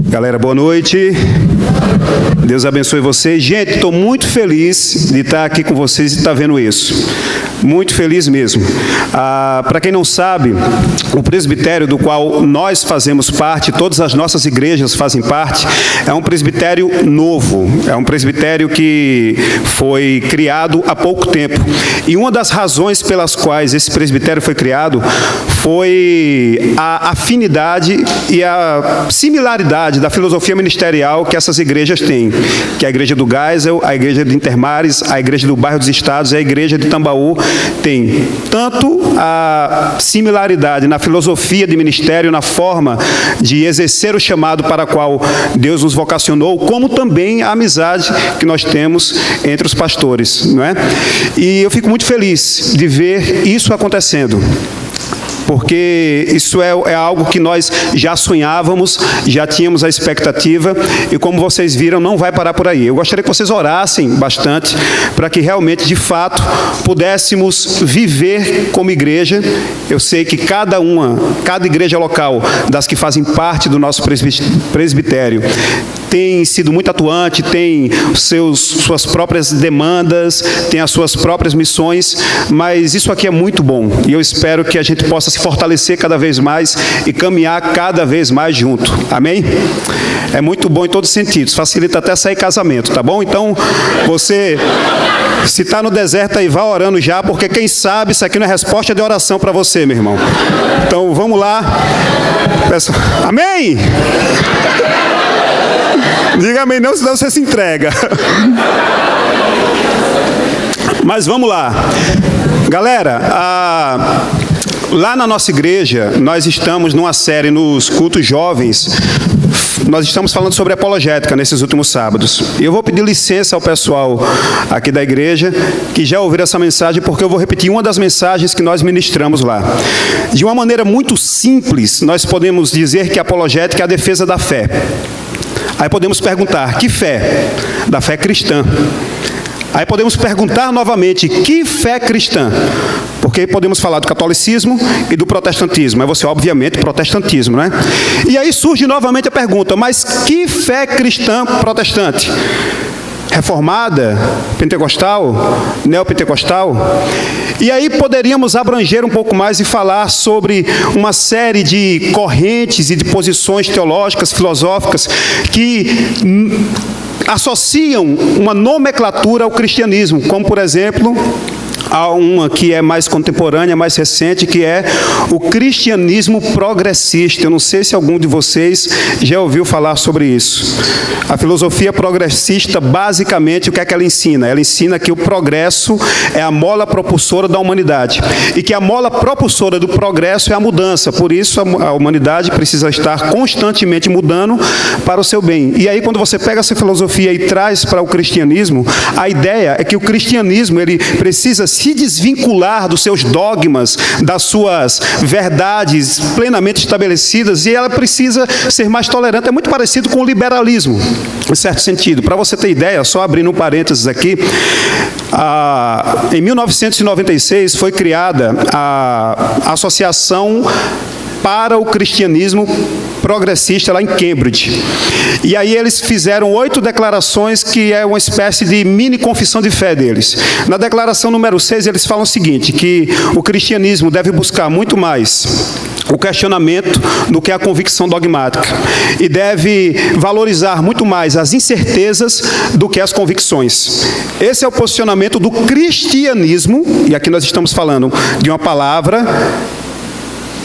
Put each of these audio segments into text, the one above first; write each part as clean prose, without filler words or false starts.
Galera, boa noite. Deus abençoe vocês. Gente, estou muito feliz de estar aqui com vocês e estar vendo isso. Muito feliz mesmo. Para quem não sabe, o presbitério do qual nós fazemos parte, todas as nossas igrejas fazem parte, é um presbitério novo. É um presbitério que foi criado há pouco tempo. E uma das razões pelas quais esse presbitério foi criado foi a afinidade e a similaridade da filosofia ministerial que essas igrejas têm, que é a igreja do Geisel, a igreja de Intermares, a igreja do Bairro dos Estados e a igreja de Tambaú tem tanto a similaridade na filosofia de ministério, na forma de exercer o chamado para o qual Deus nos vocacionou, como também a amizade que nós temos entre os pastores, não é? E eu fico muito feliz de ver isso acontecendo, porque isso é algo que nós já sonhávamos, já tínhamos a expectativa, e como vocês viram, não vai parar por aí. Eu gostaria que vocês orassem bastante, para que realmente, de fato, pudéssemos viver como igreja. Eu sei que cada igreja local, das que fazem parte do nosso presbitério, tem sido muito atuante, tem suas próprias demandas, tem as suas próprias missões, mas isso aqui é muito bom, e eu espero que a gente possa se fortalecer cada vez mais e caminhar cada vez mais junto. Amém? É muito bom em todos os sentidos, facilita até sair casamento, tá bom? Então, você, se está no deserto aí, vá orando já, porque quem sabe isso aqui não é resposta de oração para você, meu irmão. Então, vamos lá. Amém? Diga amém não, senão você se entrega. Mas vamos lá. Galera, lá na nossa igreja, nós estamos numa série nos cultos jovens. Nós estamos falando sobre apologética nesses últimos sábados. E eu vou pedir licença ao pessoal aqui da igreja que já ouviram essa mensagem, porque eu vou repetir uma das mensagens que nós ministramos lá. De uma maneira muito simples, nós podemos dizer que a apologética é a defesa da fé. Aí podemos perguntar, que fé? Da fé cristã. Aí podemos perguntar novamente, que fé cristã? Porque podemos falar do catolicismo e do protestantismo. Aí você, obviamente, protestantismo, né? E aí surge novamente a pergunta, mas que fé cristã protestante? Reformada, pentecostal, neopentecostal? E aí poderíamos abranger um pouco mais e falar sobre uma série de correntes e de posições teológicas, filosóficas, que associam uma nomenclatura ao cristianismo, como, por exemplo, há uma que é mais contemporânea, mais recente, que é o cristianismo progressista. Eu não sei se algum de vocês já ouviu falar sobre isso. A filosofia progressista, basicamente, o que é que ela ensina? Ela ensina que o progresso é a mola propulsora da humanidade, e que a mola propulsora do progresso é a mudança. Por isso, a humanidade precisa estar constantemente mudando para o seu bem. E aí, quando você pega essa filosofia e traz para o cristianismo, a ideia é que o cristianismo, ele precisa se desvincular dos seus dogmas, das suas verdades plenamente estabelecidas, e ela precisa ser mais tolerante. É muito parecido com o liberalismo, em certo sentido. Para você ter ideia, só abrindo um parênteses aqui, em 1996 foi criada a Associação para o Cristianismo Progressista, lá em Cambridge. E aí eles fizeram 8 declarações, que é uma espécie de mini confissão de fé deles. Na declaração número 6, eles falam o seguinte, que o cristianismo deve buscar muito mais o questionamento do que a convicção dogmática, e deve valorizar muito mais as incertezas do que as convicções. Esse é o posicionamento do cristianismo, e aqui nós estamos falando de uma palavra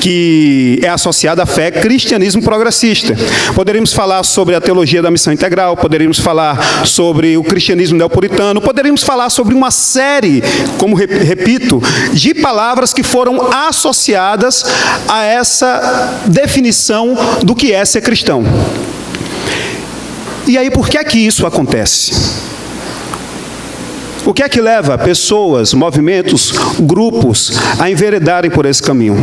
que é associada à fé, cristianismo progressista. Poderíamos falar sobre a teologia da missão integral, poderíamos falar sobre o cristianismo neopuritano, poderíamos falar sobre uma série, como repito, de palavras que foram associadas a essa definição do que é ser cristão. E aí, por que é que isso acontece? O que é que leva pessoas, movimentos, grupos a enveredarem por esse caminho?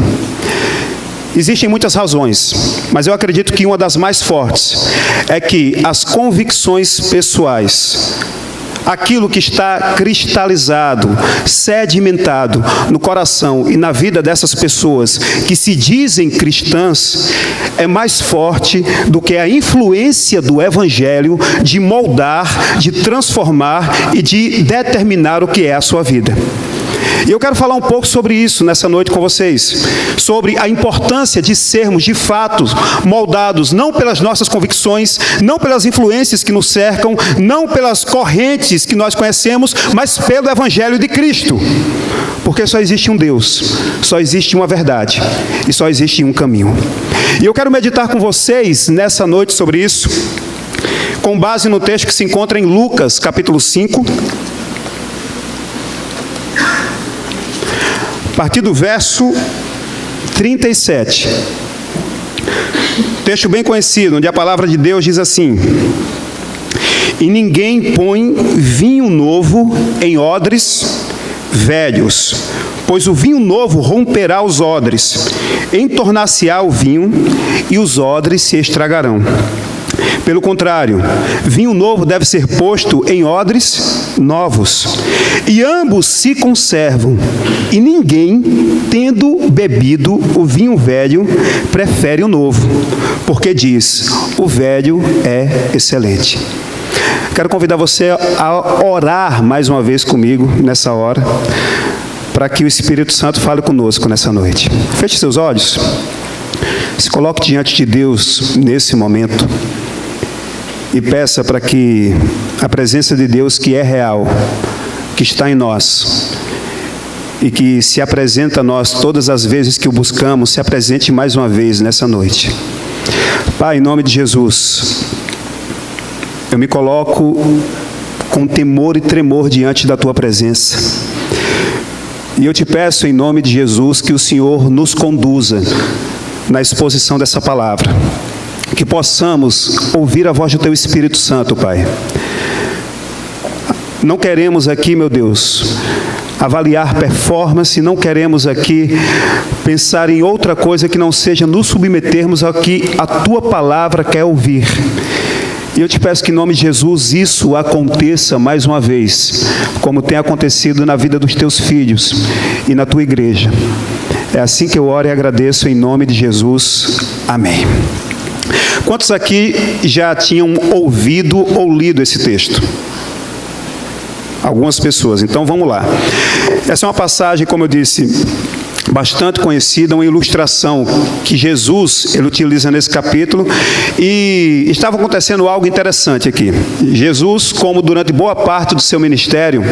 Existem muitas razões, mas eu acredito que uma das mais fortes é que as convicções pessoais, aquilo que está cristalizado, sedimentado no coração e na vida dessas pessoas que se dizem cristãs, é mais forte do que a influência do Evangelho de moldar, de transformar e de determinar o que é a sua vida. E eu quero falar um pouco sobre isso nessa noite com vocês, sobre a importância de sermos, de fato, moldados não pelas nossas convicções, não pelas influências que nos cercam, não pelas correntes que nós conhecemos, mas pelo Evangelho de Cristo. Porque só existe um Deus, só existe uma verdade e só existe um caminho. E eu quero meditar com vocês nessa noite sobre isso, com base no texto que se encontra em Lucas, capítulo 5, a partir do verso 37. Texto bem conhecido, onde a palavra de Deus diz assim: e ninguém põe vinho novo em odres velhos, pois o vinho novo romperá os odres, entornar-se-á o vinho, e os odres se estragarão. Pelo contrário, vinho novo deve ser posto em odres novos, e ambos se conservam, e ninguém, tendo bebido o vinho velho, prefere o novo, porque diz, o velho é excelente. Quero convidar você a orar mais uma vez comigo nessa hora, para que o Espírito Santo fale conosco nessa noite. Feche seus olhos, se coloque diante de Deus nesse momento, e peça para que a presença de Deus, que é real, que está em nós, e que se apresenta a nós todas as vezes que o buscamos, se apresente mais uma vez nessa noite. Pai, em nome de Jesus, eu me coloco com temor e tremor diante da Tua presença. E eu te peço, em nome de Jesus, que o Senhor nos conduza na exposição dessa palavra. Que possamos ouvir a voz do Teu Espírito Santo, Pai. Não queremos aqui, meu Deus, avaliar performance, não queremos aqui pensar em outra coisa que não seja nos submetermos ao que a Tua palavra quer ouvir. E eu te peço que, em nome de Jesus, isso aconteça mais uma vez, como tem acontecido na vida dos Teus filhos e na Tua igreja. É assim que eu oro e agradeço em nome de Jesus. Amém. Quantos aqui já tinham ouvido ou lido esse texto? Algumas pessoas, então vamos lá. Essa é uma passagem, como eu disse, bastante conhecida, uma ilustração que Jesus ele utiliza nesse capítulo, e estava acontecendo algo interessante aqui. Jesus, como durante boa parte do seu ministério,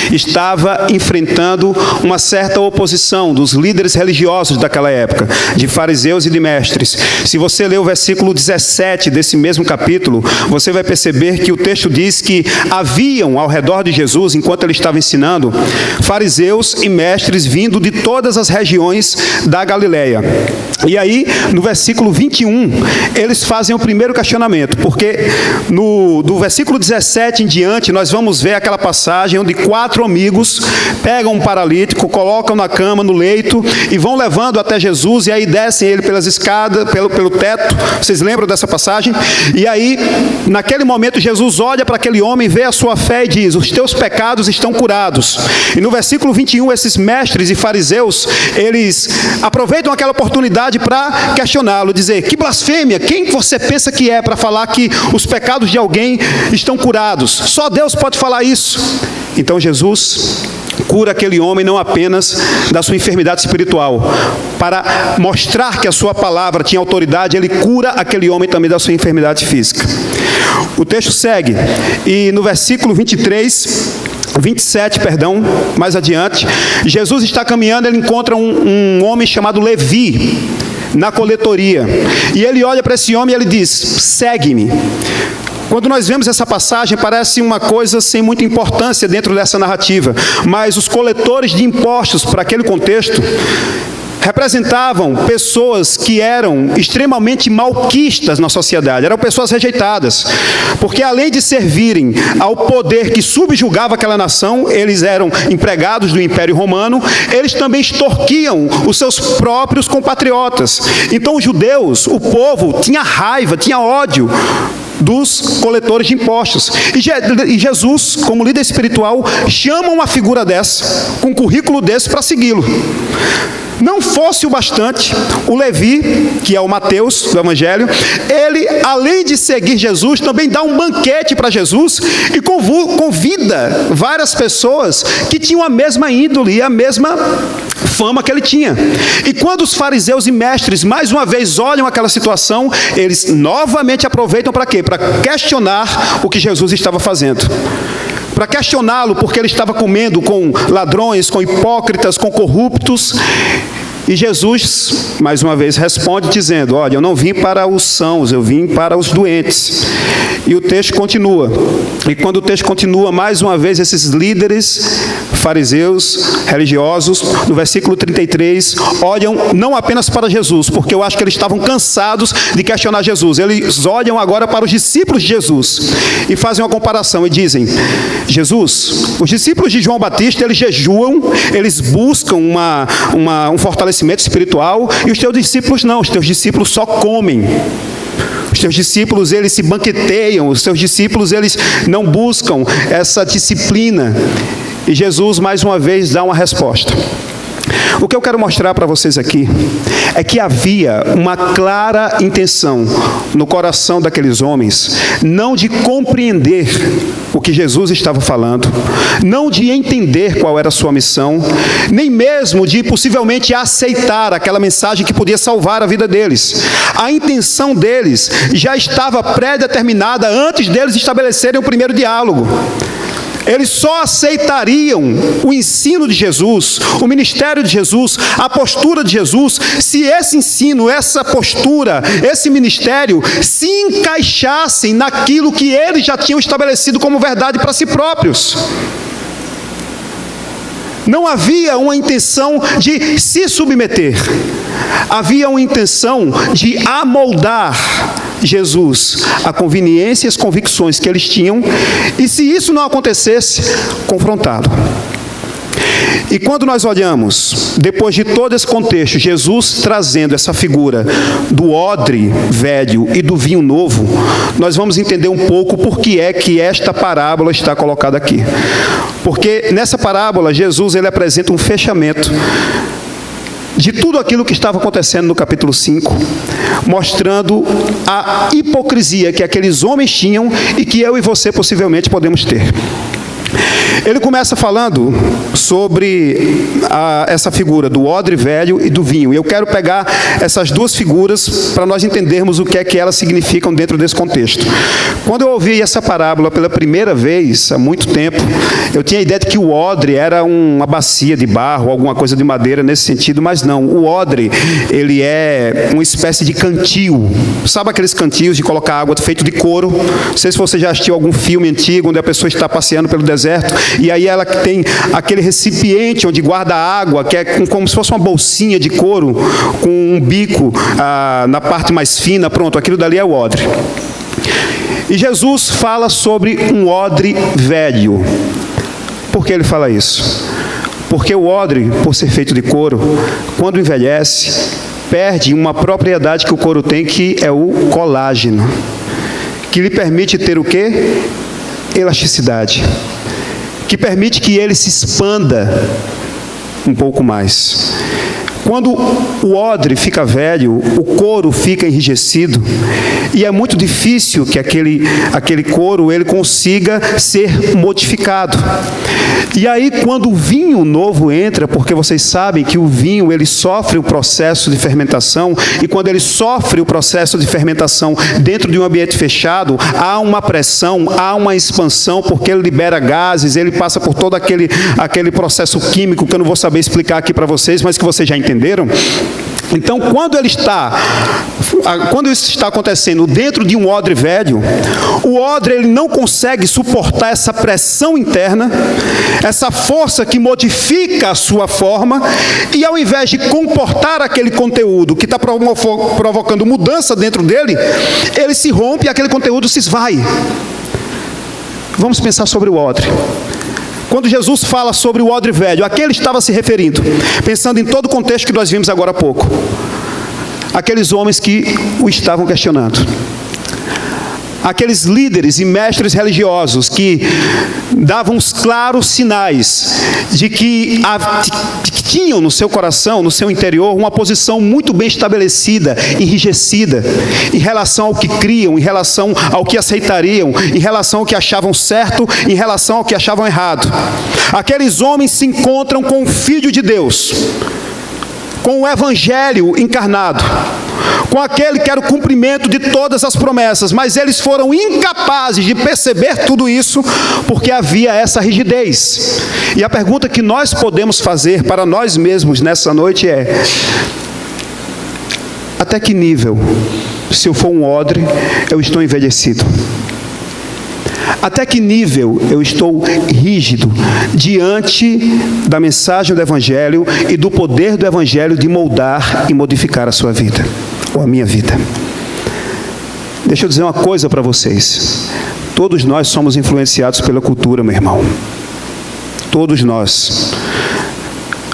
estava enfrentando uma certa oposição dos líderes religiosos daquela época, de fariseus e de mestres. Se você ler o versículo 17 desse mesmo capítulo, você vai perceber que o texto diz que haviam ao redor de Jesus, enquanto ele estava ensinando, fariseus e mestres vindo de todas as regiões da Galileia. E aí, no versículo 21, eles fazem o primeiro questionamento, porque do versículo 17 em diante, nós vamos ver aquela passagem onde 4 amigos pegam um paralítico, colocam na cama, no leito, e vão levando até Jesus, e aí descem ele pelas escadas, pelo teto. Vocês lembram dessa passagem? E aí, naquele momento, Jesus olha para aquele homem, vê a sua fé e diz, os teus pecados estão curados. E no versículo 21, esses mestres e fariseus, eles aproveitam aquela oportunidade para questioná-lo, dizer, que blasfêmia, quem você pensa que é para falar que os pecados de alguém estão curados? Só Deus pode falar isso. Então Jesus cura aquele homem não apenas da sua enfermidade espiritual, para mostrar que a sua palavra tinha autoridade, ele cura aquele homem também da sua enfermidade física. O texto segue, e no versículo 27, mais adiante, Jesus está caminhando, ele encontra um homem chamado Levi, na coletoria, e ele olha para esse homem e ele diz, segue-me. Quando nós vemos essa passagem, parece uma coisa sem muita importância dentro dessa narrativa, mas os coletores de impostos, para aquele contexto, representavam pessoas que eram extremamente malquistas na sociedade, eram pessoas rejeitadas, porque além de servirem ao poder que subjugava aquela nação, eles eram empregados do Império Romano, eles também extorquiam os seus próprios compatriotas. Então os judeus, o povo, tinha raiva, tinha ódio dos coletores de impostos. E Jesus, como líder espiritual, chama uma figura dessa, com um currículo desse, para segui-lo. Não fosse o bastante, o Levi, que é o Mateus do Evangelho, ele, além de seguir Jesus, também dá um banquete para Jesus e convida várias pessoas que tinham a mesma índole e a mesma fama que ele tinha. E quando os fariseus e mestres, mais uma vez, olham aquela situação, eles novamente aproveitam para quê? Para questionar o que Jesus estava fazendo. Para questioná-lo, porque ele estava comendo com ladrões, com hipócritas, com corruptos. E Jesus, mais uma vez, responde dizendo: olha, eu não vim para os sãos, eu vim para os doentes. E o texto continua. E quando o texto continua, mais uma vez, esses líderes, fariseus, religiosos, no versículo 33, olham não apenas para Jesus, porque eu acho que eles estavam cansados de questionar Jesus. Eles olham agora para os discípulos de Jesus e fazem uma comparação e dizem: Jesus, os discípulos de João Batista, eles jejuam, eles buscam um fortalecimento espiritual, e os teus discípulos não, os teus discípulos só comem. Os teus discípulos, eles se banqueteiam, os teus discípulos, eles não buscam essa disciplina. E Jesus, mais uma vez, dá uma resposta. O que eu quero mostrar para vocês aqui é que havia uma clara intenção no coração daqueles homens, não de compreender o que Jesus estava falando, não de entender qual era a sua missão, nem mesmo de possivelmente aceitar aquela mensagem que podia salvar a vida deles. A intenção deles já estava pré-determinada antes deles estabelecerem o primeiro diálogo. Eles só aceitariam o ensino de Jesus, o ministério de Jesus, a postura de Jesus, se esse ensino, essa postura, esse ministério se encaixassem naquilo que eles já tinham estabelecido como verdade para si próprios. Não havia uma intenção de se submeter, havia uma intenção de amoldar Jesus a conveniência e as convicções que eles tinham, e se isso não acontecesse, confrontá-lo. E quando nós olhamos, depois de todo esse contexto, Jesus trazendo essa figura do odre velho e do vinho novo, nós vamos entender um pouco por que é que esta parábola está colocada aqui. Porque nessa parábola, Jesus ele apresenta um fechamento de tudo aquilo que estava acontecendo no capítulo 5, mostrando a hipocrisia que aqueles homens tinham e que eu e você possivelmente podemos ter. Ele começa falando sobre essa figura do odre velho e do vinho. E eu quero pegar essas duas figuras para nós entendermos o que é que elas significam dentro desse contexto. Quando eu ouvi essa parábola pela primeira vez, há muito tempo, eu tinha a ideia de que o odre era uma bacia de barro, alguma coisa de madeira nesse sentido, mas não. O odre, ele é uma espécie de cantil. Sabe aqueles cantis de colocar água feito de couro? Não sei se você já assistiu algum filme antigo onde a pessoa está passeando pelo deserto e aí ela tem aquele recipiente onde guarda água, que é como se fosse uma bolsinha de couro com um bico na parte mais fina. Pronto, aquilo dali é o odre. E Jesus fala sobre um odre velho. Por que ele fala isso? Porque o odre, por ser feito de couro, quando envelhece, perde uma propriedade que o couro tem, que é o colágeno, que lhe permite ter o quê? Elasticidade, que permite que ele se expanda um pouco mais. Quando o odre fica velho, o couro fica enrijecido e é muito difícil que aquele couro ele consiga ser modificado. E aí quando o vinho novo entra, porque vocês sabem que o vinho ele sofre o processo de fermentação, e quando ele sofre o processo de fermentação dentro de um ambiente fechado, há uma pressão, há uma expansão, porque ele libera gases, ele passa por todo aquele processo químico que eu não vou saber explicar aqui para vocês, mas que vocês já entenderam. Então, quando isso está acontecendo dentro de um odre velho, o odre ele não consegue suportar essa pressão interna, essa força que modifica a sua forma, e ao invés de comportar aquele conteúdo que está provocando mudança dentro dele, ele se rompe e aquele conteúdo se esvai. Vamos pensar sobre o odre. Quando Jesus fala sobre o odre velho, a que ele estava se referindo? Pensando em todo o contexto que nós vimos agora há pouco. Aqueles homens que o estavam questionando. aqueles líderes e mestres religiosos que davam os claros sinais de que tinham no seu coração, no seu interior, uma posição muito bem estabelecida, enrijecida, em relação ao que criam, em relação ao que aceitariam, em relação ao que achavam certo, em relação ao que achavam errado. Aqueles homens se encontram com o Filho de Deus, com o Evangelho encarnado, com aquele que era o cumprimento de todas as promessas, mas eles foram incapazes de perceber tudo isso, porque havia essa rigidez. E a pergunta que nós podemos fazer para nós mesmos nessa noite é: até que nível, se eu for um odre, eu estou envelhecido? Até que nível eu estou rígido diante da mensagem do Evangelho e do poder do Evangelho de moldar e modificar a sua vida, ou a minha vida? Deixa eu dizer uma coisa para vocês. Todos nós somos influenciados pela cultura, meu irmão. Todos nós.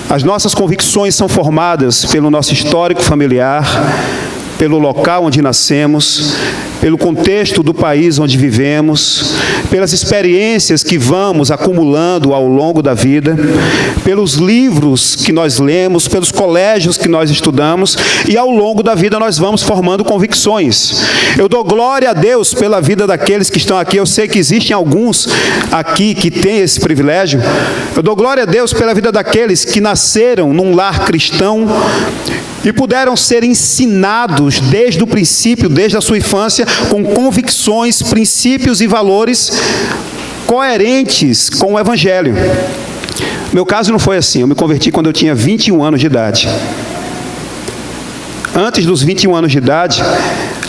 As nossas convicções são formadas pelo nosso histórico familiar, pelo local onde nascemos, pelo contexto do país onde vivemos, pelas experiências que vamos acumulando ao longo da vida, pelos livros que nós lemos, pelos colégios que nós estudamos, e ao longo da vida nós vamos formando convicções. Eu dou glória a Deus pela vida daqueles que estão aqui. Eu sei que existem alguns aqui que têm esse privilégio. Eu dou glória a Deus pela vida daqueles que nasceram num lar cristão e puderam ser ensinados desde o princípio, desde a sua infância, com convicções, princípios e valores coerentes com o Evangelho. Meu caso não foi assim. Eu me converti quando eu tinha 21 anos de idade. Antes dos 21 anos de idade,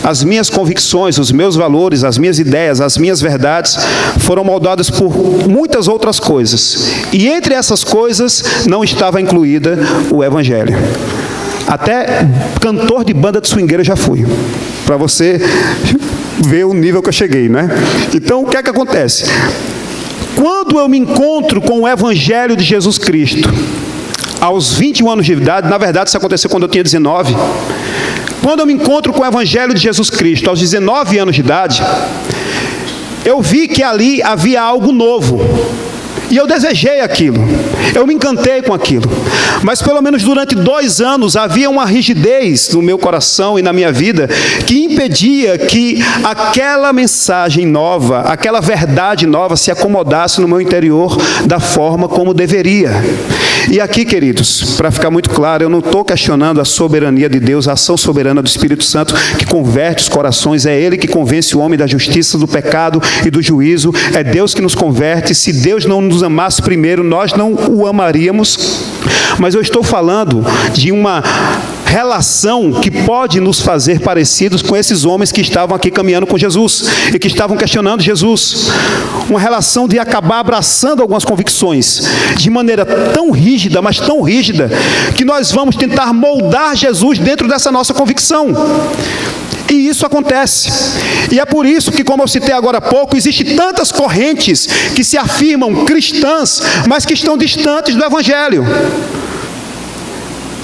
as minhas convicções, os meus valores, as minhas ideias, as minhas verdades foram moldadas por muitas outras coisas. E entre essas coisas não estava incluída o Evangelho. Até cantor de banda de swingueira já fui, para você ver o nível que eu cheguei, né? Então, o que é que acontece? Quando eu me encontro com o Evangelho de Jesus Cristo, aos 21 anos de idade, na verdade isso aconteceu quando eu tinha 19, quando eu me encontro com o Evangelho de Jesus Cristo, aos 19 anos de idade, eu vi que ali havia algo novo. E eu desejei aquilo, eu me encantei com aquilo, mas pelo menos durante 2 anos havia uma rigidez no meu coração e na minha vida que impedia que aquela mensagem nova, aquela verdade nova se acomodasse no meu interior da forma como deveria. E aqui, queridos, para ficar muito claro, eu não estou questionando a soberania de Deus, a ação soberana do Espírito Santo que converte os corações, é Ele que convence o homem da justiça, do pecado e do juízo, é Deus que nos converte. Se Deus não nos amasse primeiro, nós não o amaríamos. Mas eu estou falando de uma relação que pode nos fazer parecidos com esses homens que estavam aqui caminhando com Jesus e que estavam questionando Jesus. Uma relação de acabar abraçando algumas convicções de maneira tão rígida, mas tão rígida, que nós vamos tentar moldar Jesus dentro dessa nossa convicção. E isso acontece. E é por isso que, como eu citei agora há pouco, existem tantas correntes que se afirmam cristãs, mas que estão distantes do Evangelho.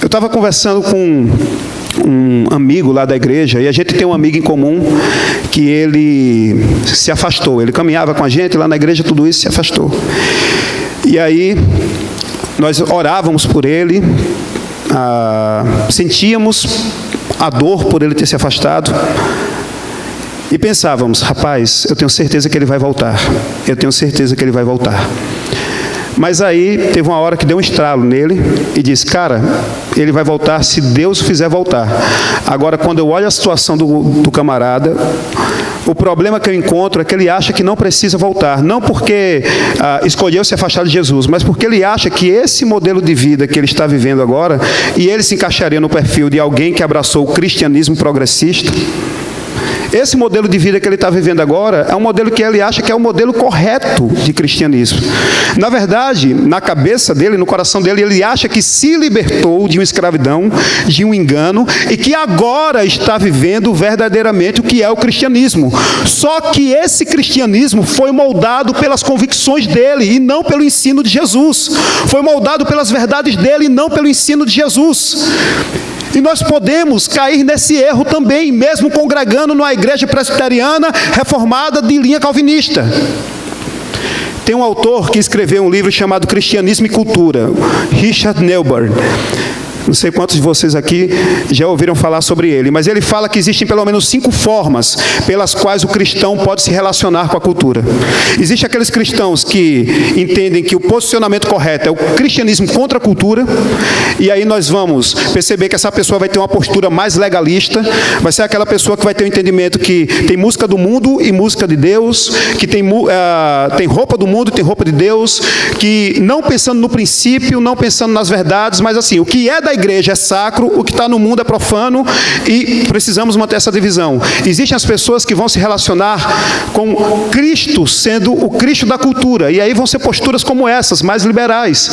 Eu estava conversando com um amigo lá da igreja, e a gente tem um amigo em comum que ele se afastou. Ele caminhava com a gente lá na igreja, tudo isso, se afastou. E aí, nós orávamos por ele, sentíamos a dor por ele ter se afastado, e pensávamos: rapaz, eu tenho certeza que ele vai voltar, eu tenho certeza que ele vai voltar. Mas aí teve uma hora que deu um estralo nele e disse: cara, ele vai voltar se Deus o fizer voltar. Agora, quando eu olho a situação do camarada, o problema que eu encontro é que ele acha que não precisa voltar, não porque escolheu se afastar de Jesus, mas porque ele acha que esse modelo de vida que ele está vivendo agora, e ele se encaixaria no perfil de alguém que abraçou o cristianismo progressista. Esse modelo de vida que ele está vivendo agora é um modelo que ele acha que é o modelo correto de cristianismo. Na verdade, na cabeça dele, no coração dele, ele acha que se libertou de uma escravidão, de um engano, e que agora está vivendo verdadeiramente o que é o cristianismo. Só que esse cristianismo foi moldado pelas convicções dele e não pelo ensino de Jesus. Foi moldado pelas verdades dele e não pelo ensino de Jesus. E nós podemos cair nesse erro também, mesmo congregando numa igreja presbiteriana reformada de linha calvinista. Tem um autor que escreveu um livro chamado Cristianismo e Cultura, Richard Neuburn. Não sei quantos de vocês aqui já ouviram falar sobre ele, mas ele fala que existem pelo menos 5 formas pelas quais o cristão pode se relacionar com a cultura. Existem aqueles cristãos que entendem que o posicionamento correto é o cristianismo contra a cultura, e aí nós vamos perceber que essa pessoa vai ter uma postura mais legalista, vai ser aquela pessoa que vai ter um entendimento que tem música do mundo e música de Deus, que tem roupa do mundo e tem roupa de Deus, que não pensando no princípio, não pensando nas verdades, mas assim, o que é da igreja é sacro, o que está no mundo é profano, e precisamos manter essa divisão. Existem as pessoas que vão se relacionar com Cristo sendo o Cristo da cultura, e aí vão ser posturas como essas, mais liberais,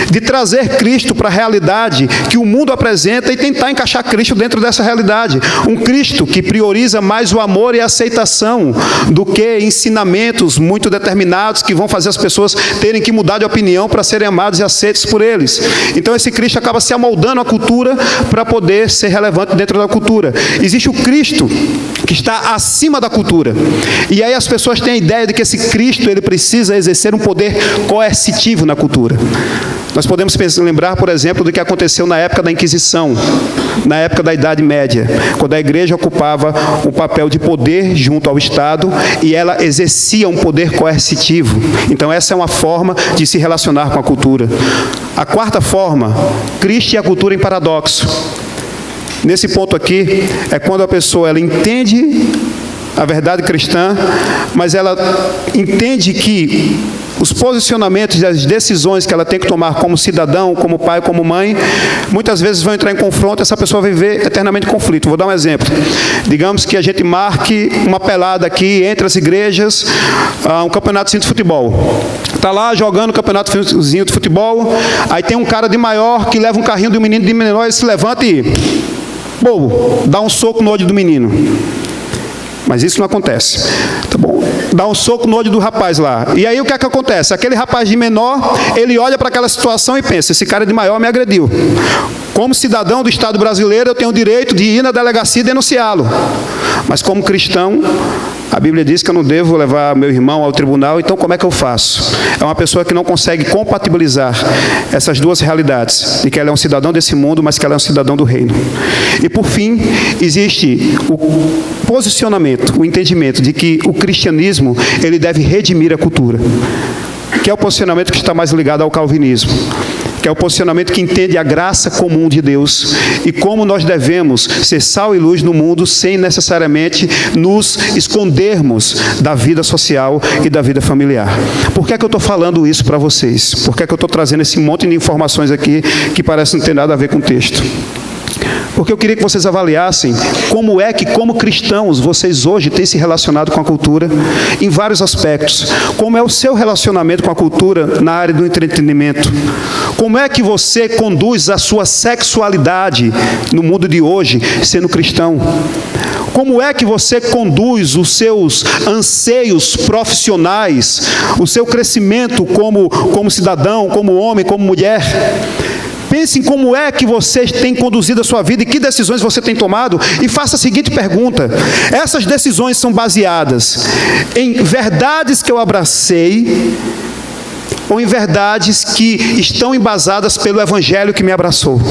de trazer Cristo para a realidade que o mundo apresenta e tentar encaixar Cristo dentro dessa realidade. Um Cristo que prioriza mais o amor e a aceitação do que ensinamentos muito determinados que vão fazer as pessoas terem que mudar de opinião para serem amados e aceitos por eles. Então esse Cristo acaba se amoldando a cultura para poder ser relevante dentro da cultura. Existe o Cristo que está acima da cultura. E aí as pessoas têm a ideia de que esse Cristo ele precisa exercer um poder coercitivo na cultura. Nós podemos lembrar, por exemplo, do que aconteceu na época da Inquisição, na época da Idade Média, quando a igreja ocupava um papel de poder junto ao Estado e ela exercia um poder coercitivo. Então essa é uma forma de se relacionar com a cultura. A quarta forma, Cristo e a cultura em paradoxo. Nesse ponto aqui, é quando a pessoa ela entende a verdade cristã, mas ela entende que os posicionamentos e as decisões que ela tem que tomar como cidadão, como pai, como mãe, muitas vezes vão entrar em confronto, essa pessoa vai viver eternamente conflito. Vou dar um exemplo. Digamos que a gente marque uma pelada aqui entre as igrejas, um campeonatozinho de futebol. Está lá jogando o campeonatozinho de futebol, aí tem um cara de maior que leva um carrinho de um menino de menor, ele se levanta e, bobo, dá um soco no olho do menino. Mas isso não acontece, tá bom? Dá um soco no olho do rapaz lá. E aí o que é que acontece? Aquele rapaz de menor, ele olha para aquela situação e pensa, esse cara de maior me agrediu. Como cidadão do Estado brasileiro, eu tenho o direito de ir na delegacia e denunciá-lo. Mas como cristão, a Bíblia diz que eu não devo levar meu irmão ao tribunal, então como é que eu faço? É uma pessoa que não consegue compatibilizar essas duas realidades, de que ela é um cidadão desse mundo, mas que ela é um cidadão do reino. E por fim, existe o posicionamento, o entendimento de que o cristianismo, ele deve redimir a cultura, que é o posicionamento que está mais ligado ao calvinismo, que é o posicionamento que entende a graça comum de Deus e como nós devemos ser sal e luz no mundo sem necessariamente nos escondermos da vida social e da vida familiar. Por que é que eu estou falando isso para vocês? Por que é que eu estou trazendo esse monte de informações aqui que parece não ter nada a ver com o texto? Porque eu queria que vocês avaliassem como é que, como cristãos, vocês hoje têm se relacionado com a cultura em vários aspectos. Como é o seu relacionamento com a cultura na área do entretenimento? Como é que você conduz a sua sexualidade no mundo de hoje, sendo cristão? Como é que você conduz os seus anseios profissionais, o seu crescimento como cidadão, como homem, como mulher? Pense em como é que você tem conduzido a sua vida e que decisões você tem tomado e faça a seguinte pergunta: essas decisões são baseadas em verdades que eu abracei ou em verdades que estão embasadas pelo Evangelho que me abraçou?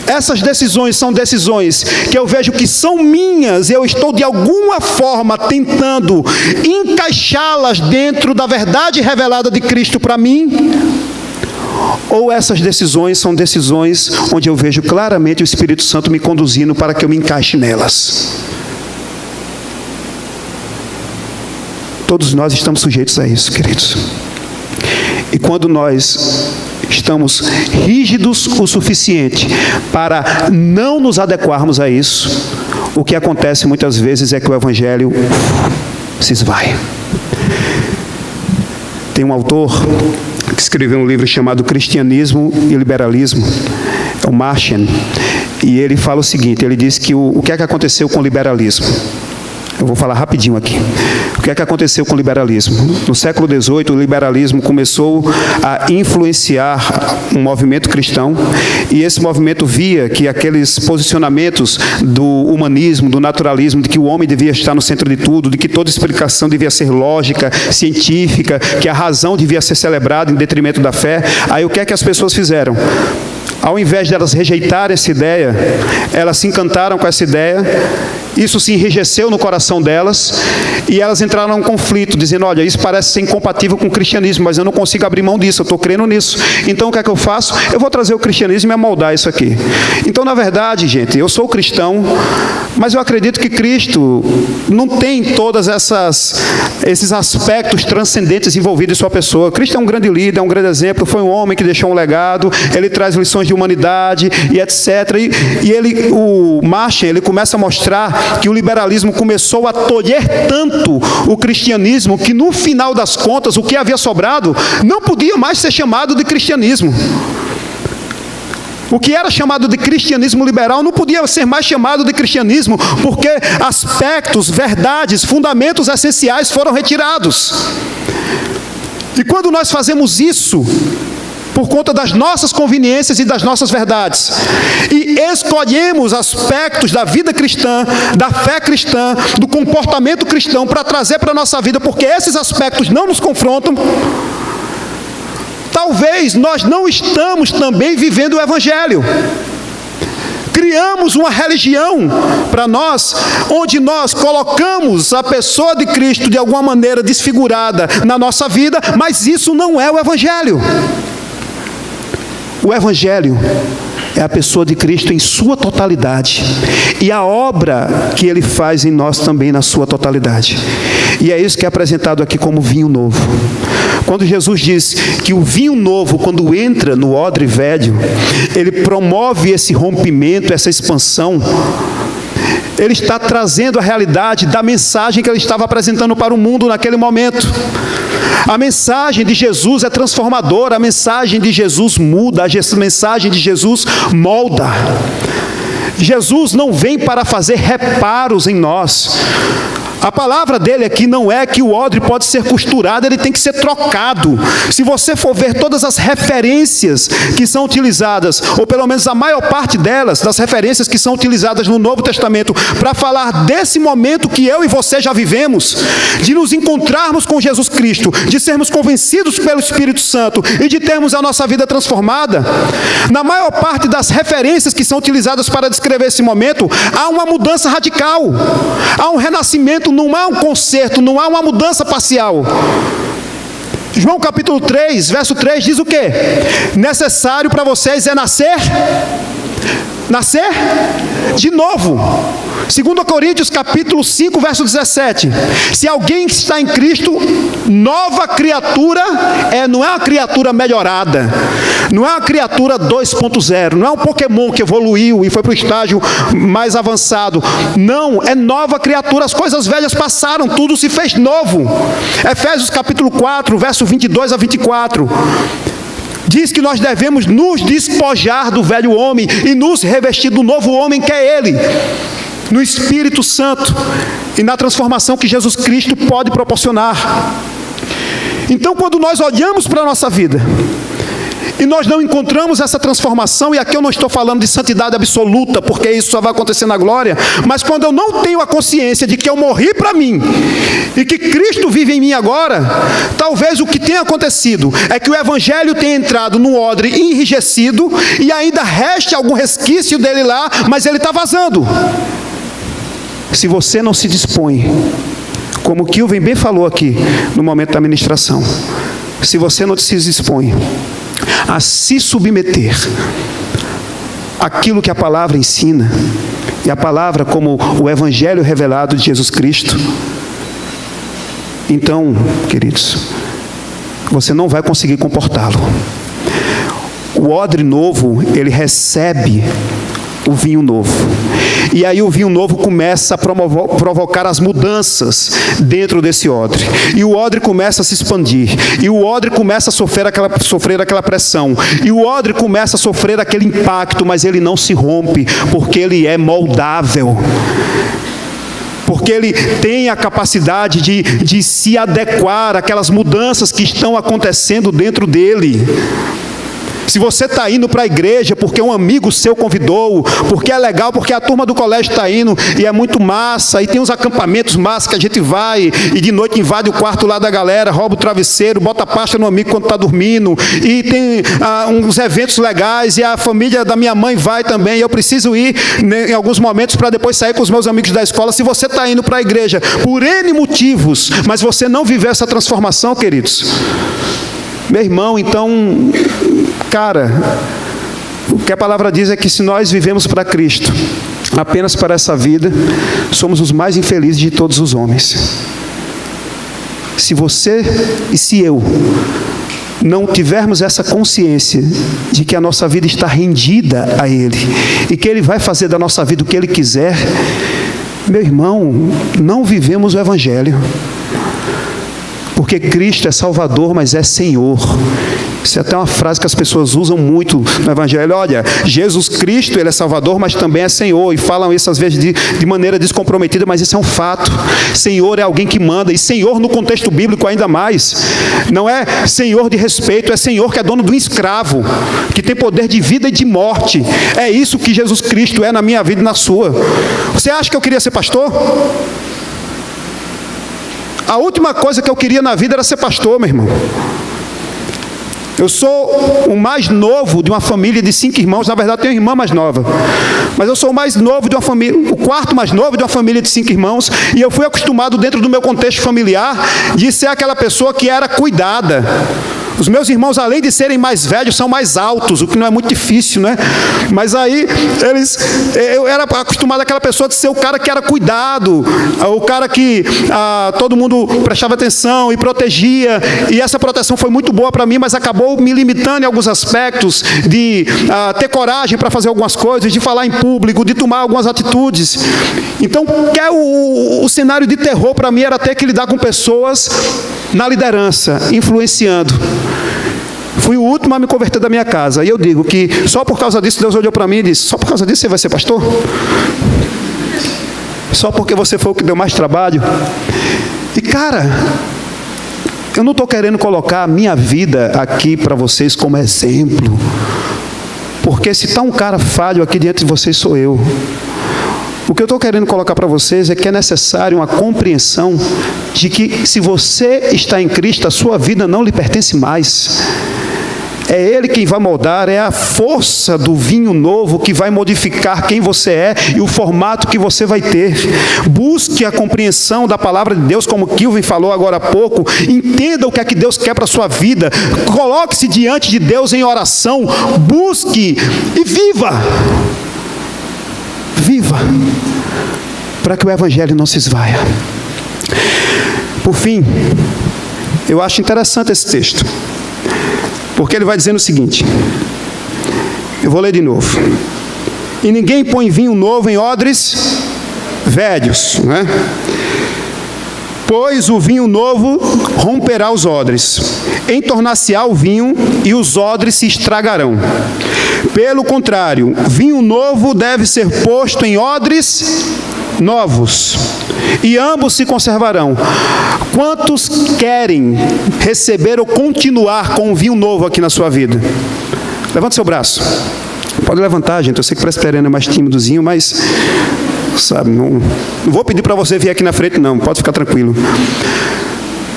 Essas decisões são decisões que eu vejo que são minhas e eu estou de alguma forma tentando encaixá-las dentro da verdade revelada de Cristo para mim? Ou essas decisões são decisões onde eu vejo claramente o Espírito Santo me conduzindo para que eu me encaixe nelas? Todos nós estamos sujeitos a isso, queridos. E quando nós estamos rígidos o suficiente para não nos adequarmos a isso, o que acontece muitas vezes é que o Evangelho se esvai. Tem um autor que escreveu um livro chamado Cristianismo e Liberalismo, é o Martian, e ele fala o seguinte, ele diz que o que é que aconteceu com o liberalismo? Eu vou falar rapidinho aqui. O que é que aconteceu com o liberalismo? No século XVIII, o liberalismo começou a influenciar um movimento cristão, e esse movimento via que aqueles posicionamentos do humanismo, do naturalismo, de que o homem devia estar no centro de tudo, de que toda explicação devia ser lógica, científica, que a razão devia ser celebrada em detrimento da fé. Aí o que é que as pessoas fizeram? Ao invés de elas rejeitarem essa ideia, elas se encantaram com essa ideia, isso se enrijeceu no coração delas, e elas entraram num conflito, dizendo, olha, isso parece ser incompatível com o cristianismo, mas eu não consigo abrir mão disso, eu estou crendo nisso. Então o que é que eu faço? Eu vou trazer o cristianismo e amoldar isso aqui. Então, na verdade, gente, eu sou cristão, mas eu acredito que Cristo não tem todos esses aspectos transcendentes envolvidos em sua pessoa. Cristo é um grande líder, é um grande exemplo, foi um homem que deixou um legado, ele traz lições de humanidade e etc. E o Marshall, ele começa a mostrar que o liberalismo começou a tolher tanto o cristianismo que, no final das contas, o que havia sobrado não podia mais ser chamado de cristianismo. O que era chamado de cristianismo liberal não podia ser mais chamado de cristianismo, porque aspectos, verdades, fundamentos essenciais foram retirados. E quando nós fazemos isso, por conta das nossas conveniências e das nossas verdades, e escolhemos aspectos da vida cristã, da fé cristã, do comportamento cristão para trazer para a nossa vida, porque esses aspectos não nos confrontam, talvez nós não estamos também vivendo o Evangelho. Criamos uma religião para nós, onde nós colocamos a pessoa de Cristo de alguma maneira desfigurada na nossa vida, mas isso não é o Evangelho. O Evangelho é a pessoa de Cristo em sua totalidade, e a obra que Ele faz em nós também na sua totalidade. E é isso que é apresentado aqui como vinho novo. Quando Jesus diz que o vinho novo, quando entra no odre velho, ele promove esse rompimento, essa expansão, ele está trazendo a realidade da mensagem que ele estava apresentando para o mundo naquele momento. A mensagem de Jesus é transformadora, a mensagem de Jesus muda, a mensagem de Jesus molda. Jesus não vem para fazer reparos em nós. A palavra dele aqui não é que o odre pode ser costurado, ele tem que ser trocado. Se você for ver todas as referências que são utilizadas, ou pelo menos a maior parte delas, das referências que são utilizadas no Novo Testamento, para falar desse momento que eu e você já vivemos, de nos encontrarmos com Jesus Cristo, de sermos convencidos pelo Espírito Santo e de termos a nossa vida transformada, na maior parte das referências que são utilizadas para descrever esse momento, há uma mudança radical, há um renascimento, não há um conserto, não há uma mudança parcial. João capítulo 3, verso 3 diz o quê? Necessário para vocês é nascer de novo. 2 Coríntios capítulo 5, verso 17. Se alguém está em Cristo, nova criatura não é uma criatura melhorada, não é uma criatura 2.0, não é um Pokémon que evoluiu e foi para o estágio mais avançado. Não, é nova criatura, as coisas velhas passaram, tudo se fez novo. Efésios capítulo 4, verso 22 a 24. Diz que nós devemos nos despojar do velho homem e nos revestir do novo homem que é Ele, no Espírito Santo e na transformação que Jesus Cristo pode proporcionar. Então, quando nós olhamos para a nossa vida e nós não encontramos essa transformação, e aqui eu não estou falando de santidade absoluta, porque isso só vai acontecer na glória, mas quando eu não tenho a consciência de que eu morri para mim e que Cristo vive em mim agora, talvez o que tenha acontecido é que o Evangelho tenha entrado no odre enrijecido e ainda reste algum resquício dele lá, mas ele está vazando. Se você não se dispõe, como o Kilvin bem falou aqui no momento da ministração, se você não se dispõe a se submeter àquilo que a palavra ensina, e a palavra como o Evangelho revelado de Jesus Cristo, então, queridos, você não vai conseguir comportá-lo. O odre novo, ele recebe o vinho novo. E aí o vinho novo começa a provocar as mudanças dentro desse odre. E o odre começa a se expandir. E o odre começa a sofrer aquela pressão. E o odre começa a sofrer aquele impacto, mas ele não se rompe, porque ele é moldável. porque ele tem a capacidade de se adequar àquelas mudanças que estão acontecendo dentro dele. Se você está indo para a igreja porque um amigo seu convidou, porque é legal, porque a turma do colégio está indo e é muito massa, e tem uns acampamentos massa que a gente vai, e de noite invade o quarto lá da galera, rouba o travesseiro, bota a pasta no amigo quando está dormindo, e tem uns eventos legais, e a família da minha mãe vai também, e eu preciso ir em alguns momentos para depois sair com os meus amigos da escola. Se você está indo para a igreja por N motivos, mas você não viveu essa transformação, queridos, meu irmão, então, cara, o que a palavra diz é que se nós vivemos para Cristo, apenas para essa vida, somos os mais infelizes de todos os homens. Se você e se eu não tivermos essa consciência de que a nossa vida está rendida a Ele, e que Ele vai fazer da nossa vida o que Ele quiser, meu irmão, não vivemos o Evangelho. Porque Cristo é Salvador, mas é Senhor. Isso é até uma frase que as pessoas usam muito no Evangelho. Olha, Jesus Cristo, Ele é Salvador, mas também é Senhor. E falam isso às vezes de maneira descomprometida, mas isso é um fato. Senhor é alguém que manda. E Senhor no contexto bíblico ainda mais. Não é Senhor de respeito, é Senhor que é dono de um escravo, que tem poder de vida e de morte. É isso que Jesus Cristo é na minha vida e na sua. Você acha que eu queria ser pastor? A última coisa que eu queria na vida era ser pastor, meu irmão. Eu sou o mais novo de uma família de 5 irmãos. Na verdade, tenho uma irmã mais nova. Mas eu sou o mais novo de uma família, o quarto mais novo de uma família de 5 irmãos. E eu fui acostumado dentro do meu contexto familiar de ser aquela pessoa que era cuidada. Os meus irmãos, além de serem mais velhos, são mais altos, o que não é muito difícil, né? Mas aí, eu era acostumado àquela pessoa de ser o cara que era cuidado, o cara que todo mundo prestava atenção e protegia, e essa proteção foi muito boa para mim, mas acabou me limitando em alguns aspectos, de ter coragem para fazer algumas coisas, de falar em público, de tomar algumas atitudes. Então, o cenário de terror para mim era ter que lidar com pessoas na liderança, influenciando. Fui o último a me converter da minha casa. E eu digo que só por causa disso, Deus olhou para mim e disse: só por causa disso você vai ser pastor? Só porque você foi o que deu mais trabalho? E cara, eu não estou querendo colocar a minha vida aqui para vocês como exemplo. Porque se está um cara falho aqui diante de vocês, sou eu. O que eu estou querendo colocar para vocês é que é necessário uma compreensão de que se você está em Cristo, a sua vida não lhe pertence mais. É Ele quem vai moldar, é a força do vinho novo que vai modificar quem você é e o formato que você vai ter. Busque a compreensão da palavra de Deus, como Kilvin falou agora há pouco. Entenda o que é que Deus quer para a sua vida. Coloque-se diante de Deus em oração. Busque e viva. Viva, para que o Evangelho não se esvaia. Por fim, eu acho interessante esse texto, porque ele vai dizendo o seguinte, eu vou ler de novo. E ninguém põe vinho novo em odres velhos, né? Pois o vinho novo romperá os odres, entornar-se-á o vinho e os odres se estragarão. Pelo contrário, vinho novo deve ser posto em odres novos, e ambos se conservarão. Quantos querem receber ou continuar com o vinho novo aqui na sua vida? Levante seu braço. Pode levantar, gente. Eu sei que o presbiteriano é mais tímidozinho, mas sabe, não vou pedir para você vir aqui na frente, não. Pode ficar tranquilo.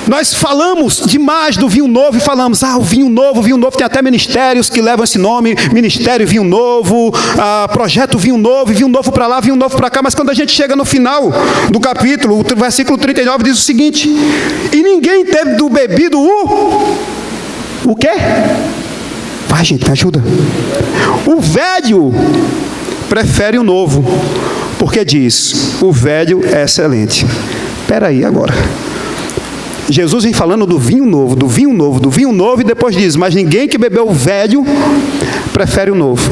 Nós falamos demais do vinho novo e falamos, o vinho novo, tem até ministérios que levam esse nome, Ministério Vinho Novo, Projeto Vinho Novo para lá, vinho novo para cá, mas quando a gente chega no final do capítulo, o versículo 39 diz o seguinte: e ninguém teve do bebido o quê? Vai, gente, me ajuda. O velho prefere o novo, porque diz, o velho é excelente. Espera aí agora. Jesus vem falando do vinho novo, e depois diz, mas ninguém que bebeu o velho prefere o novo.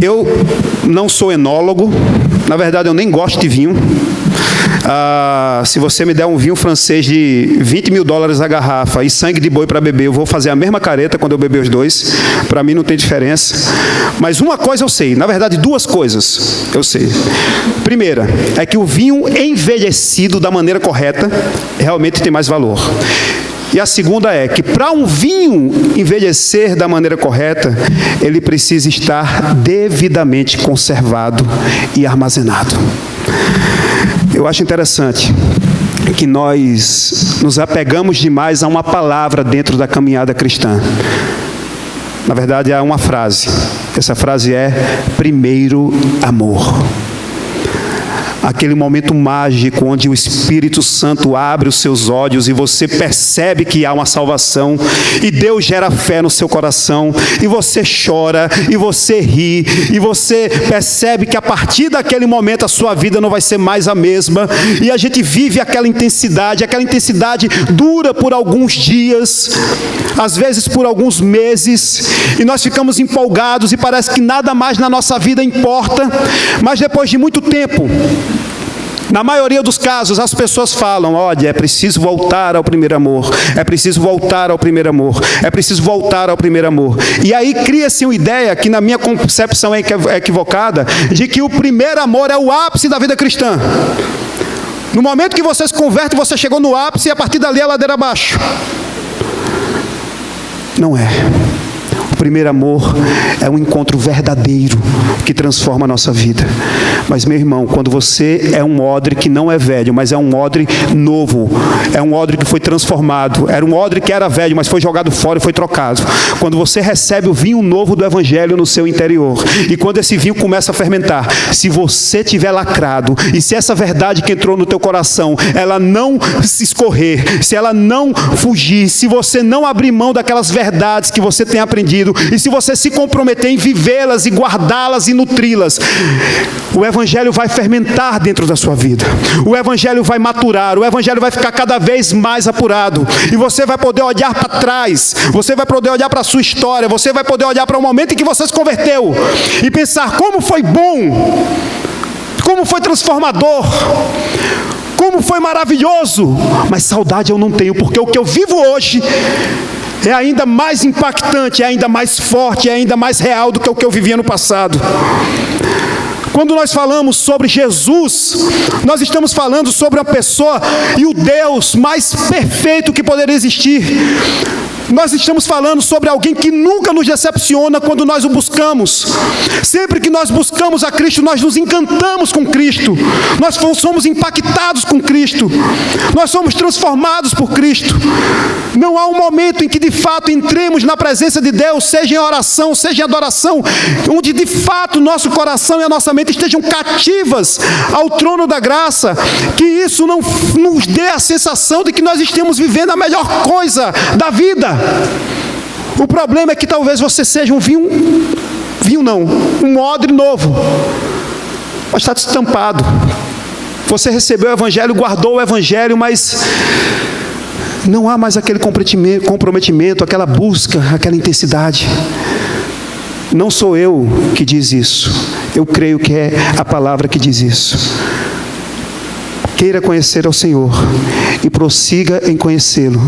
Eu não sou enólogo, na verdade eu nem gosto de vinho, Se você me der um vinho francês de $20 mil a garrafa e sangue de boi para beber, eu vou fazer a mesma careta quando eu beber os dois. Para mim não tem diferença. Mas uma coisa eu sei, na verdade 2 coisas eu sei. Primeira, é que o vinho envelhecido da maneira correta realmente tem mais valor. E a segunda é que para um vinho envelhecer da maneira correta, ele precisa estar devidamente conservado e armazenado. Eu acho interessante que nós nos apegamos demais a uma palavra dentro da caminhada cristã. Na verdade, há uma frase. Essa frase é primeiro amor. Aquele momento mágico onde o Espírito Santo abre os seus olhos e você percebe que há uma salvação e Deus gera fé no seu coração e você chora e você ri e você percebe que a partir daquele momento a sua vida não vai ser mais a mesma e a gente vive aquela intensidade dura por alguns dias, às vezes por alguns meses, e nós ficamos empolgados e parece que nada mais na nossa vida importa, mas depois de muito tempo, na maioria dos casos, as pessoas falam, olha, é preciso voltar ao primeiro amor, é preciso voltar ao primeiro amor, é preciso voltar ao primeiro amor. E aí cria-se uma ideia, que na minha concepção é equivocada, de que o primeiro amor é o ápice da vida cristã. No momento que você se converte, você chegou no ápice e a partir dali é a ladeira abaixo. Não é. O primeiro amor é um encontro verdadeiro que transforma a nossa vida. Mas, meu irmão, quando você é um odre que não é velho, mas é um odre novo, é um odre que foi transformado, era um odre que era velho, mas foi jogado fora e foi trocado. Quando você recebe o vinho novo do Evangelho no seu interior, e quando esse vinho começa a fermentar, se você tiver lacrado, e se essa verdade que entrou no teu coração, ela não se escorrer, se ela não fugir, se você não abrir mão daquelas verdades que você tem aprendido, e se você se comprometer em vivê-las e guardá-las e nutri-las, o Evangelho vai fermentar dentro da sua vida, o Evangelho vai maturar, o Evangelho vai ficar cada vez mais apurado, e você vai poder olhar para trás, você vai poder olhar para a sua história, você vai poder olhar para o momento em que você se converteu, e pensar como foi bom, como foi transformador, como foi maravilhoso, mas saudade eu não tenho, porque o que eu vivo hoje é ainda mais impactante, é ainda mais forte, é ainda mais real do que o que eu vivia no passado. Quando nós falamos sobre Jesus, nós estamos falando sobre uma pessoa e o Deus mais perfeito que poderia existir. Nós estamos falando sobre alguém que nunca nos decepciona quando nós o buscamos. Sempre que nós buscamos a Cristo, nós nos encantamos com Cristo. Nós somos impactados com Cristo. Nós somos transformados por Cristo. Não há um momento em que de fato entremos na presença de Deus, seja em oração, seja em adoração, onde de fato nosso coração e a nossa mente estejam cativas ao trono da graça, que isso não nos dê a sensação de que nós estamos vivendo a melhor coisa da vida. O problema é que talvez você seja um odre novo, mas está destampado. Você recebeu o Evangelho, guardou o Evangelho, mas não há mais aquele comprometimento, aquela busca, aquela intensidade. Não sou eu que diz isso, eu creio que é a palavra que diz isso. Queira conhecer ao Senhor e prossiga em conhecê-lo,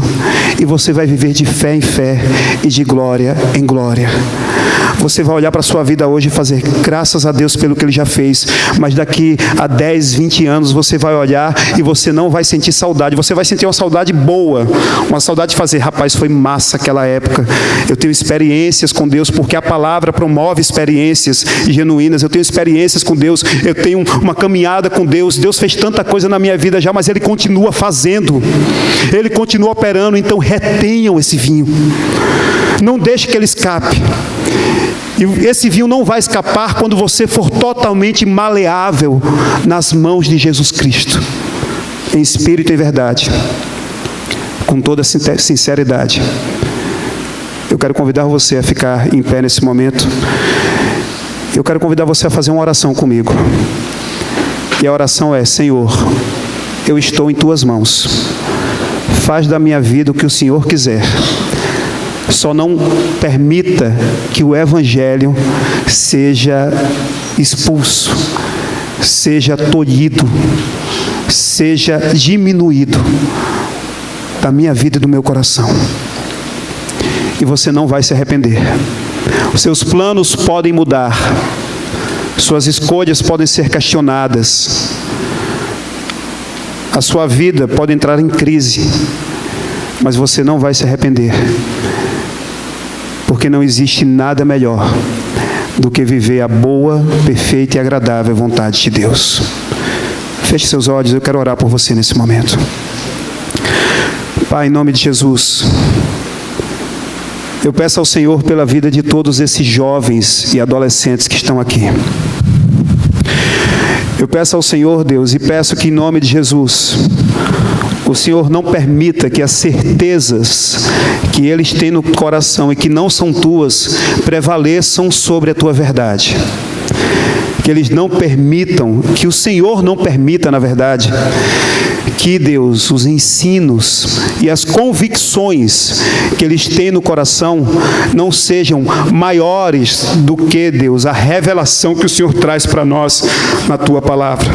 e você vai viver de fé em fé e de glória em glória. Você vai olhar para a sua vida hoje e fazer graças a Deus pelo que Ele já fez, mas daqui a 10, 20 anos você vai olhar e você não vai sentir saudade, você vai sentir uma saudade boa, uma saudade de fazer, rapaz, foi massa aquela época, eu tenho experiências com Deus, porque a palavra promove experiências genuínas, eu tenho experiências com Deus, eu tenho uma caminhada com Deus, Deus fez tanta coisa na minha vida já, mas Ele continua fazendo, Ele continua operando, então retenham esse vinho, não deixe que ele escape. E esse vinho não vai escapar quando você for totalmente maleável nas mãos de Jesus Cristo, em espírito e verdade, com toda sinceridade. Eu quero convidar você a ficar em pé nesse momento. Eu quero convidar você a fazer uma oração comigo. E a oração é: Senhor, eu estou em Tuas mãos. Faz da minha vida o que o Senhor quiser. Só não permita que o Evangelho seja expulso, seja tolhido, seja diminuído da minha vida e do meu coração. E você não vai se arrepender. Os seus planos podem mudar, suas escolhas podem ser questionadas, a sua vida pode entrar em crise, mas você não vai se arrepender, porque não existe nada melhor do que viver a boa, perfeita e agradável vontade de Deus. Feche seus olhos, eu quero orar por você nesse momento. Pai, em nome de Jesus, eu peço ao Senhor pela vida de todos esses jovens e adolescentes que estão aqui. Eu peço ao Senhor, Deus, e peço que em nome de Jesus, o Senhor não permita que as certezas que eles têm no coração e que não são tuas, prevaleçam sobre a tua verdade. Que eles não permitam, que o Senhor não permita, na verdade, que, Deus, os ensinos e as convicções que eles têm no coração não sejam maiores do que, Deus, a revelação que o Senhor traz para nós na tua palavra.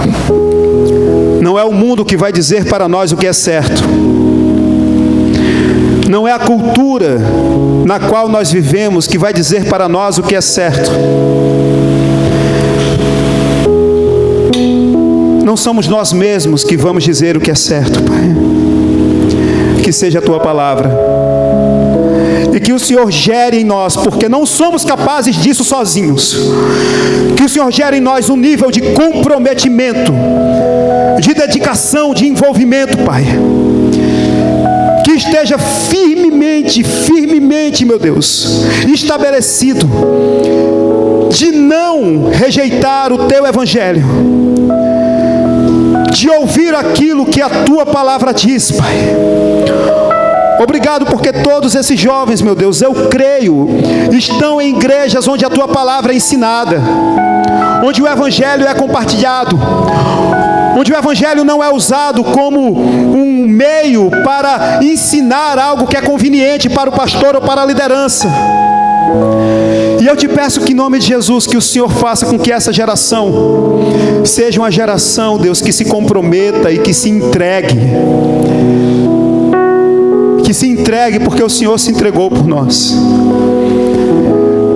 Não é o mundo que vai dizer para nós o que é certo. Não é a cultura na qual nós vivemos que vai dizer para nós o que é certo. Não somos nós mesmos que vamos dizer o que é certo, Pai. Que seja a tua palavra. E que o Senhor gere em nós, porque não somos capazes disso sozinhos. Que o Senhor gere em nós um nível de comprometimento, de dedicação, de envolvimento, Pai. Que esteja firmemente, meu Deus, estabelecido, de não rejeitar o teu evangelho, de ouvir aquilo que a tua palavra diz, Pai. Obrigado porque todos esses jovens, meu Deus, eu creio, estão em igrejas onde a tua palavra é ensinada, onde o evangelho é compartilhado, onde o evangelho não é usado como um meio para ensinar algo que é conveniente para o pastor ou para a liderança. E eu te peço que em nome de Jesus, que o Senhor faça com que essa geração seja uma geração, Deus, que se comprometa e que se entregue. Que se entregue porque o Senhor se entregou por nós.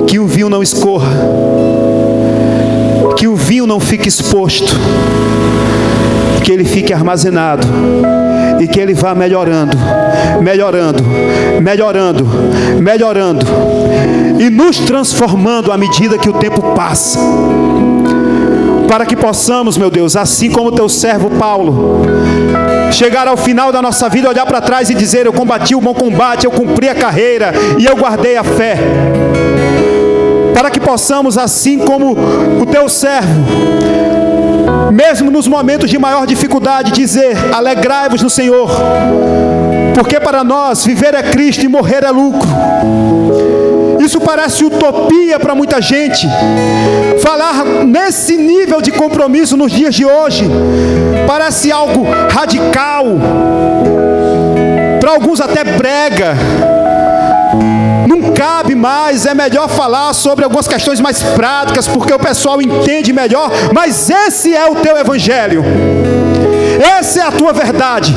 Que o vinho não escorra, que o vinho não fique exposto, que ele fique armazenado e que ele vá melhorando e nos transformando à medida que o tempo passa, para que possamos, meu Deus, assim como teu servo Paulo, chegar ao final da nossa vida, olhar para trás e dizer: eu combati o bom combate, eu cumpri a carreira e eu guardei a fé. Para que possamos, assim como o teu servo, mesmo nos momentos de maior dificuldade, dizer: alegrai-vos no Senhor, porque para nós viver é Cristo e morrer é lucro. Isso parece utopia para muita gente. Falar nesse nível de compromisso nos dias de hoje parece algo radical, para alguns até brega. Não cabe mais, é melhor falar sobre algumas questões mais práticas, porque o pessoal entende melhor. Mas esse é o teu evangelho, essa é a tua verdade,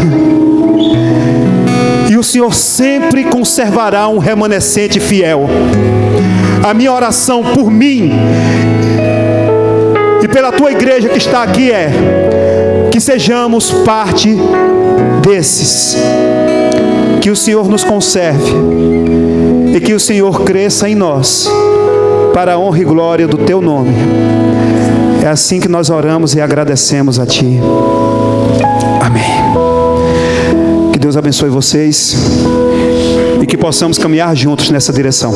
e o Senhor sempre conservará um remanescente fiel. A minha oração por mim e pela tua igreja que está aqui é que sejamos parte desses. Que o Senhor nos conserve e que o Senhor cresça em nós, para a honra e glória do teu nome. É assim que nós oramos e agradecemos a ti. Amém. Que Deus abençoe vocês e que possamos caminhar juntos nessa direção.